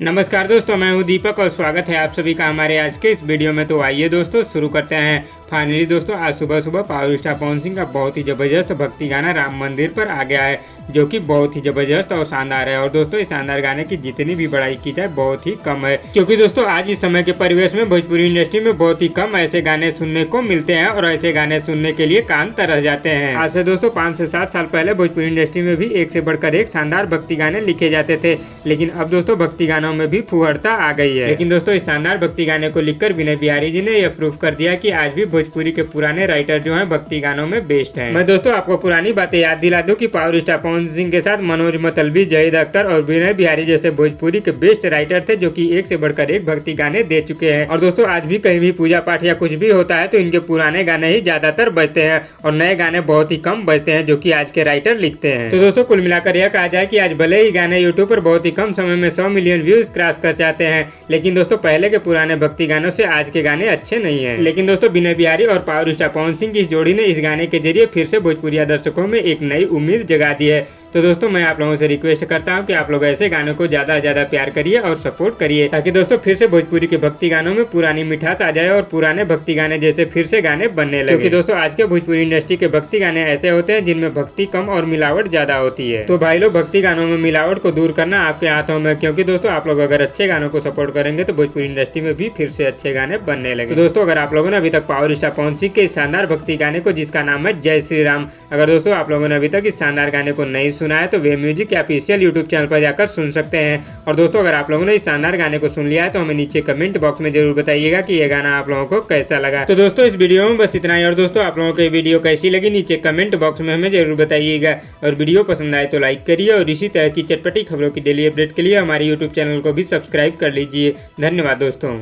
नमस्कार दोस्तों, मैं हूं दीपक और स्वागत है आप सभी का हमारे आज के इस वीडियो में। तो आइए दोस्तों शुरू करते हैं। फाइनली दोस्तों आज सुबह पावर स्टार पवन सिंह का बहुत ही ज़बरदस्त भक्ति गाना राम मंदिर पर आ गया है, जो कि बहुत ही ज़बरदस्त और शानदार है। और दोस्तों इस शानदार गाने की जितनी भी बड़ाई की जाए बहुत ही कम है, क्योंकि दोस्तों आज इस समय के परिवेश में भोजपुरी इंडस्ट्री में बहुत ही कम ऐसे गाने सुनने को मिलते हैं और ऐसे गाने सुनने के लिए कान तरस जाते हैं। आज से दोस्तों 5 से 7 साल पहले भोजपुरी इंडस्ट्री में भी एक से बढ़कर एक शानदार भक्ति गाने लिखे जाते थे, लेकिन अब दोस्तों भक्ति गानों में भी फुहरता आ गई है। लेकिन दोस्तों इस शानदार भक्ति गाने को लिखकर विनय बिहारी जी ने यह प्रूफ कर दिया कि आज भी भोजपुरी के पुराने राइटर जो हैं भक्ति गानों में बेस्ट हैं। मैं दोस्तों आपको पुरानी बातें याद दिला दूं कि पावर स्टार पवन सिंह के साथ मनोज मतलबी, जाहिद अख्तर और विनय बिहारी जैसे भोजपुरी के बेस्ट राइटर थे, जो कि एक से बढ़कर एक भक्ति गाने दे चुके हैं। और दोस्तों आज भी कहीं भी पूजा पाठ या कुछ भी होता है तो इनके पुराने गाने ही ज्यादातर बजते हैं और नए गाने बहुत ही कम बजते हैं, जो कि आज के राइटर लिखते हैं। तो दोस्तों कुल मिलाकर यह कहा जाए कि आज भले ही गाने यूट्यूब पर बहुत ही कम समय में 100 मिलियन व्यूज क्रॉस कर जाते हैं, लेकिन दोस्तों पहले के पुराने भक्ति गानों से आज के गाने अच्छे नहीं है। लेकिन दोस्तों विनय बिहारी और पावर स्टार पवन सिंह की इस जोड़ी ने इस गाने के जरिए फिर से भोजपुरी दर्शकों में एक नई उम्मीद जगा दी है। तो दोस्तों मैं आप लोगों से रिक्वेस्ट करता हूं कि आप लोग ऐसे गानों को ज्यादा से ज्यादा प्यार करिए और सपोर्ट करिए, ताकि दोस्तों फिर से भोजपुरी के भक्ति गानों में पुरानी मिठास आ जाए और पुराने भक्ति गाने जैसे फिर से गाने बनने लगे। क्योंकि दोस्तों आज के भोजपुरी इंडस्ट्री के भक्ति गाने ऐसे होते हैं जिनमें भक्ति कम और मिलावट ज्यादा होती है। तो भाई लोग भक्ति गानों में मिलावट को दूर करना आपके हाथों में, क्योंकि दोस्तों आप लोग अगर अच्छे गानों को सपोर्ट करेंगे तो भोजपुरी इंडस्ट्री में भी फिर से अच्छे गाने बनने लगे। तो दोस्तों अगर आप लोगों ने अभी तक पावर स्टार पवन सिंह के शानदार भक्ति गाने को, जिसका नाम है जय श्री राम, अगर दोस्तों आप लोगों ने अभी तक इस शानदार गाने को नहीं सुना है तो वे म्यूजिक के ऑफिशियल यूट्यूब चैनल पर जाकर सुन सकते हैं। और दोस्तों अगर आप लोगों ने इस शानदार गाने को सुन लिया है तो हमें नीचे कमेंट बॉक्स में जरूर बताइएगा कि ये गाना आप लोगों को कैसा लगा। तो दोस्तों इस वीडियो में बस इतना ही। और दोस्तों आप लोगों को ये वीडियो कैसी लगी नीचे कमेंट बॉक्स में हमें जरूर बताइएगा। और वीडियो पसंद आए तो लाइक करिए और इसी तरह की चटपटी खबरों की डेली अपडेट के लिए हमारे यूट्यूब चैनल को भी सब्सक्राइब कर लीजिए। धन्यवाद दोस्तों।